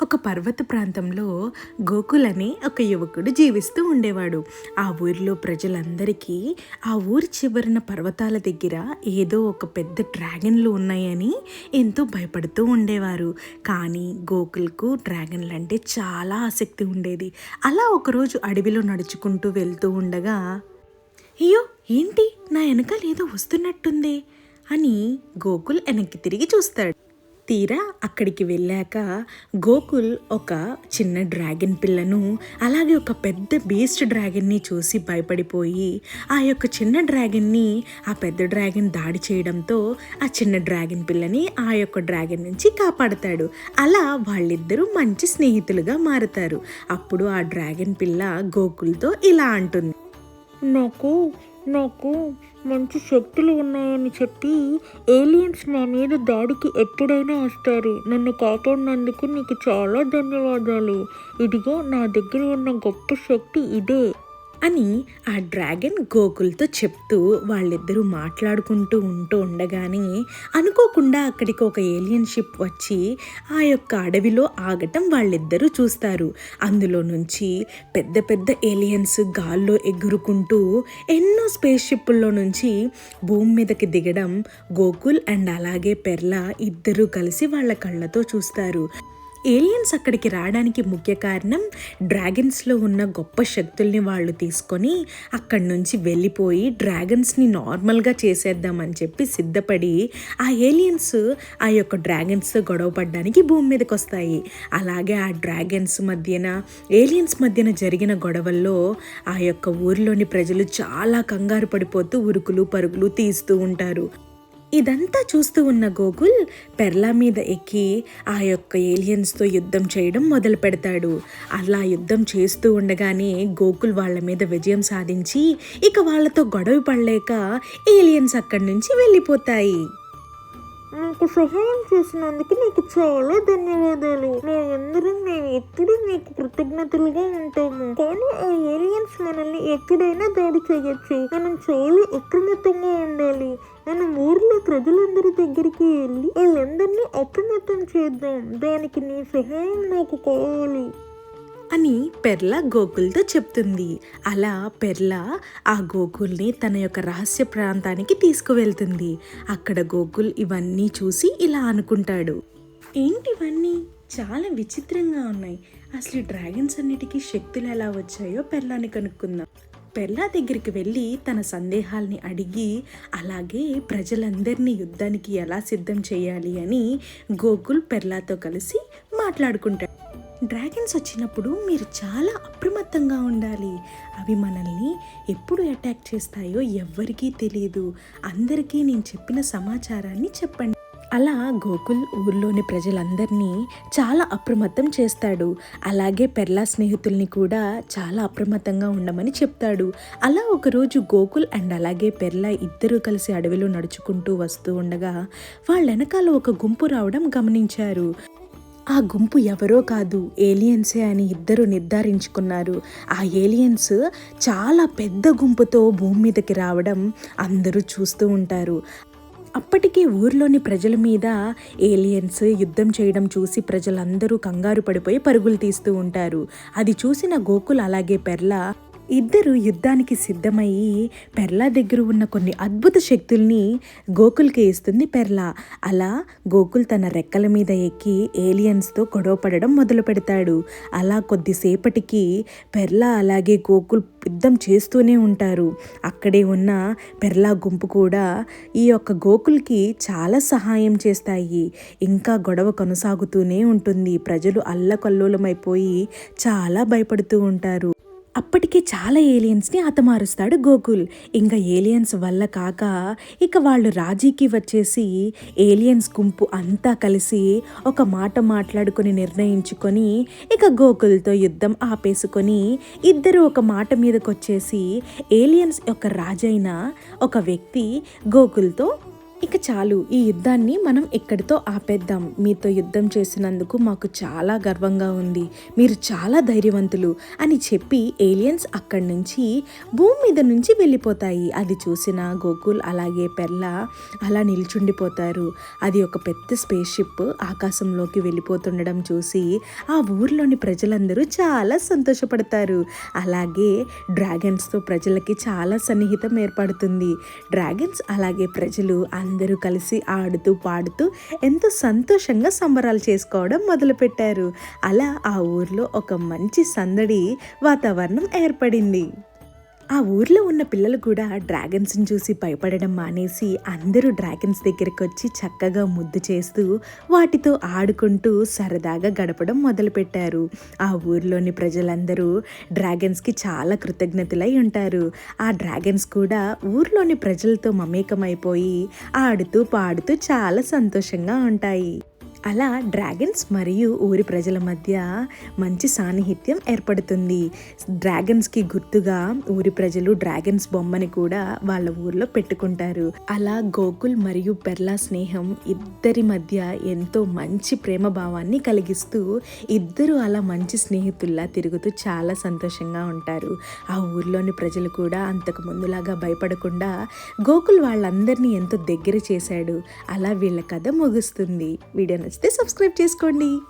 ఒక పర్వత ప్రాంతంలో గోకుల్ అనే ఒక యువకుడు జీవిస్తూ ఉండేవాడు. ఆ ఊరిలో ప్రజలందరికీ ఆ ఊరి చివరన పర్వతాల దగ్గర ఏదో ఒక పెద్ద డ్రాగన్లు ఉన్నాయని ఎంతో భయపడుతూ ఉండేవారు. కానీ గోకుల్కు డ్రాగన్లు అంటే చాలా ఆసక్తి ఉండేది. అలా ఒకరోజు అడవిలో నడుచుకుంటూ వెళ్తూ ఉండగా, అయ్యో ఏంటి నా వెనకాల ఏదో వస్తున్నట్టుందే అని గోకుల్ వెనక్కి తిరిగి చూస్తాడు. తీరా అక్కడికి వెళ్ళాక గోకుల్ ఒక చిన్న డ్రాగన్ పిల్లను, అలాగే ఒక పెద్ద బీస్ట్ డ్రాగన్ని చూసి భయపడిపోయి ఆ యొక్క చిన్న డ్రాగన్ని ఆ పెద్ద డ్రాగన్ దాడి చేయడంతో ఆ చిన్న డ్రాగన్ పిల్లని ఆ యొక్క డ్రాగన్ నుంచి కాపాడతాడు. అలా వాళ్ళిద్దరూ మంచి స్నేహితులుగా మారుతారు. అప్పుడు ఆ డ్రాగన్ పిల్ల గోకుల్తో ఇలా అంటుంది, నాకు నాకు మంచి శక్తులు ఉన్నాయని చెప్పి ఏలియన్స్ నా మీద దాడికి ఎప్పుడైనా వస్తారు. నన్ను కాపాడినందుకు నీకు చాలా ధన్యవాదాలు. ఇదిగో నా దగ్గర ఉన్న గొప్ప శక్తి ఇదే అని ఆ డ్రాగన్ గోకుల్తో చెప్తూ వాళ్ళిద్దరూ మాట్లాడుకుంటూ ఉండగానే అనుకోకుండా అక్కడికి ఒక ఏలియన్ షిప్ వచ్చి ఆ యొక్క అడవిలో ఆగటం వాళ్ళిద్దరూ చూస్తారు. అందులో నుంచి పెద్ద పెద్ద ఏలియన్స్ గాల్లో ఎగురుకుంటూ ఎన్నో స్పేస్ షిప్పుల్లో నుంచి భూమి మీదకి దిగడం గోకుల్ అండ్ అలాగే పెర్లా ఇద్దరూ కలిసి వాళ్ళ కళ్ళతో చూస్తారు. ఏలియన్స్ అక్కడికి రావడానికి ముఖ్య కారణం డ్రాగన్స్లో ఉన్న గొప్ప శక్తుల్ని వాళ్ళు తీసుకొని అక్కడి నుంచి వెళ్ళిపోయి డ్రాగన్స్ని నార్మల్గా చేసేద్దామని చెప్పి సిద్ధపడి ఆ ఏలియన్స్ ఆ యొక్క డ్రాగన్స్తో గొడవ పడడానికి భూమి మీదకి వస్తాయి. అలాగే ఆ డ్రాగన్స్ మధ్యన ఏలియన్స్ మధ్యన జరిగిన గొడవల్లో ఆ యొక్క ఊరిలోని ప్రజలు చాలా కంగారు పడిపోతూ ఉరుకులు పరుగులు తీస్తూ ఉంటారు. ఇదంతా చూస్తూ ఉన్న గోకుల్ పెర్లా మీద ఎక్కి ఆ యొక్క ఏలియన్స్తో యుద్ధం చేయడం మొదలు పెడతాడు. అలా యుద్ధం చేస్తూ ఉండగానే గోకుల్ వాళ్ళ మీద విజయం సాధించి ఇక వాళ్ళతో గొడవ పడలేక ఏలియన్స్ అక్కడి నుంచి వెళ్ళిపోతాయి. నాకు సహాయం చేసినందుకు నీకు చాలా ధన్యవాదాలు. మేము ఎప్పుడూ నీకు కృతజ్ఞతలుగా ఉంటాము. కానీ ఆ ఏలియన్స్ మనల్ని ఎప్పుడైనా దాడి చేయొచ్చు. మనం చాలా అప్రమత్తంగా ఉండాలి. మనం ఊర్లో ప్రజలందరి దగ్గరికి వెళ్ళి వాళ్ళందరినీ అప్రమత్తం చేద్దాం. దానికి నీ సహాయం నాకు కావాలి అని పెర్లా గోకుల్తో చెప్తుంది. అలా పెర్లా ఆ గోకుల్ని తన యొక్క రహస్య ప్రాంతానికి తీసుకువెళ్తుంది. అక్కడ గోకుల్ ఇవన్నీ చూసి ఇలా అనుకుంటాడు, ఏంటివన్నీ చాలా విచిత్రంగా ఉన్నాయి. అసలు డ్రాగన్స్ అన్నిటికీ శక్తులు ఎలా వచ్చాయో పెర్లాని కనుక్కుందాం. పెర్లా దగ్గరికి వెళ్ళి తన సందేహాల్ని అడిగి అలాగే ప్రజలందరినీ యుద్ధానికి ఎలా సిద్ధం చేయాలి అని గోకుల్ పెర్లాతో కలిసి మాట్లాడుకుంటాడు. డ్రాగన్స్ వచ్చినప్పుడు మీరు చాలా అప్రమత్తంగా ఉండాలి. అవి మనల్ని ఎప్పుడు అటాక్ చేస్తాయో ఎవ్వరికీ తెలియదు. అందరికీ నేను చెప్పిన సమాచారాన్ని చెప్పండి. అలా గోకుల్ ఊర్లోని ప్రజలందరినీ చాలా అప్రమత్తం చేస్తాడు. అలాగే పెర్లా స్నేహితుల్ని కూడా చాలా అప్రమత్తంగా ఉండమని చెప్తాడు. అలా ఒకరోజు గోకుల్ అండ్ అలాగే పెర్లా ఇద్దరూ కలిసి అడవిలో నడుచుకుంటూ వస్తూ ఉండగా వాళ్ళ వెనకాల ఒక గుంపు రావడం గమనించారు. ఆ గుంపు ఎవరో కాదు, ఏలియన్సే అని ఇద్దరు నిర్ధారించుకున్నారు. ఆ ఏలియన్స్ చాలా పెద్ద గుంపుతో భూమి మీదకి రావడం అందరూ చూస్తూ ఉంటారు. అప్పటికే ఊర్లోని ప్రజల మీద ఏలియన్స్ యుద్ధం చేయడం చూసి ప్రజలందరూ కంగారు పడిపోయి పరుగులు తీస్తూ ఉంటారు. అది చూసిన గోకుల్ అలాగే పెర్లా ఇద్దరు యుద్ధానికి సిద్ధమయ్యి పెర్లా దగ్గర ఉన్న కొన్ని అద్భుత శక్తుల్ని గోకుల్కి ఇస్తుంది పెర్లా. అలా గోకుల్ తన రెక్కల మీద ఎక్కి ఏలియన్స్తో గొడవ పడడం మొదలు పెడతాడు. అలా కొద్దిసేపటికి పెర్లా అలాగే గోకుల్ యుద్ధం చేస్తూనే ఉంటారు. అక్కడే ఉన్న పెర్లా గుంపు కూడా ఈ యొక్క గోకుల్కి చాలా సహాయం చేస్తాయి. ఇంకా గొడవ కొనసాగుతూనే ఉంటుంది. ప్రజలు అల్లకల్లోలమైపోయి చాలా భయపడుతూ ఉంటారు. అప్పటికే చాలా ఏలియన్స్ని హతమారుస్తాడు గోకుల్. ఇంకా ఏలియన్స్ వల్ల కాక ఇక వాళ్ళు రాజీకి వచ్చేసి ఏలియన్స్ గుంపు అంతా కలిసి ఒక మాట మాట్లాడుకొని నిర్ణయించుకొని ఇక గోకుల్తో యుద్ధం ఆపేసుకొని ఇద్దరు ఒక మాట మీదకి వచ్చేసి ఏలియన్స్ యొక్క రాజైన ఒక వ్యక్తి గోకుల్తో ఇక చాలు, ఈ యుద్ధాన్ని మనం ఇక్కడితో ఆపేద్దాం. మీతో యుద్ధం చేసినందుకు మాకు చాలా గర్వంగా ఉంది, మీరు చాలా ధైర్యవంతులు అని చెప్పి ఏలియన్స్ అక్కడి నుంచి భూమి మీద నుంచి వెళ్ళిపోతాయి. అది చూసిన గోకుల్ అలాగే పెర్ల అలా నిల్చుండిపోతారు. అది ఒక పెద్ద స్పేస్ షిప్ ఆకాశంలోకి వెళ్ళిపోతుండడం చూసి ఆ ఊర్లోని ప్రజలందరూ చాలా సంతోషపడతారు. అలాగే డ్రాగన్స్తో ప్రజలకి చాలా సన్నిహితం ఏర్పడుతుంది. డ్రాగన్స్ అలాగే ప్రజలు అందరూ కలిసి ఆడుతూ పాడుతూ ఎంతో సంతోషంగా సంబరాలు చేసుకోవడం మొదలుపెట్టారు. అలా ఆ ఊర్లో ఒక మంచి సందడి వాతావరణం ఏర్పడింది. ఆ ఊర్లో ఉన్న పిల్లలు కూడా డ్రాగన్స్ని చూసి భయపడడం మానేసి అందరూ డ్రాగన్స్ దగ్గరికి వచ్చి చక్కగా ముద్దు చేస్తూ వాటితో ఆడుకుంటూ సరదాగా గడపడం మొదలుపెట్టారు. ఆ ఊర్లోని ప్రజలందరూ డ్రాగన్స్కి చాలా కృతజ్ఞతలై ఉంటారు. ఆ డ్రాగన్స్ కూడా ఊర్లోని ప్రజలతో మమేకమైపోయి ఆడుతూ పాడుతూ చాలా సంతోషంగా ఉంటాయి. అలా డ్రాగన్స్ మరియు ఊరి ప్రజల మధ్య మంచి సాన్నిహిత్యం ఏర్పడుతుంది. డ్రాగన్స్కి గుర్తుగా ఊరి ప్రజలు డ్రాగన్స్ బొమ్మని కూడా వాళ్ళ ఊర్లో పెట్టుకుంటారు. అలా గోకుల్ మరియు పెర్లా స్నేహం ఇద్దరి మధ్య ఎంతో మంచి ప్రేమ భావాన్ని కలిగిస్తూ ఇద్దరు అలా మంచి స్నేహితుల్లా తిరుగుతూ చాలా సంతోషంగా ఉంటారు. ఆ ఊర్లోని ప్రజలు కూడా అంతకు ముందులాగా భయపడకుండా గోకుల్ వాళ్ళందరినీ ఎంతో దగ్గర చేశాడు. అలా వీళ్ళ కథ ముగుస్తుంది. వీడియో నచ్చితే సబ్స్క్రైబ్ చేసుకోండి.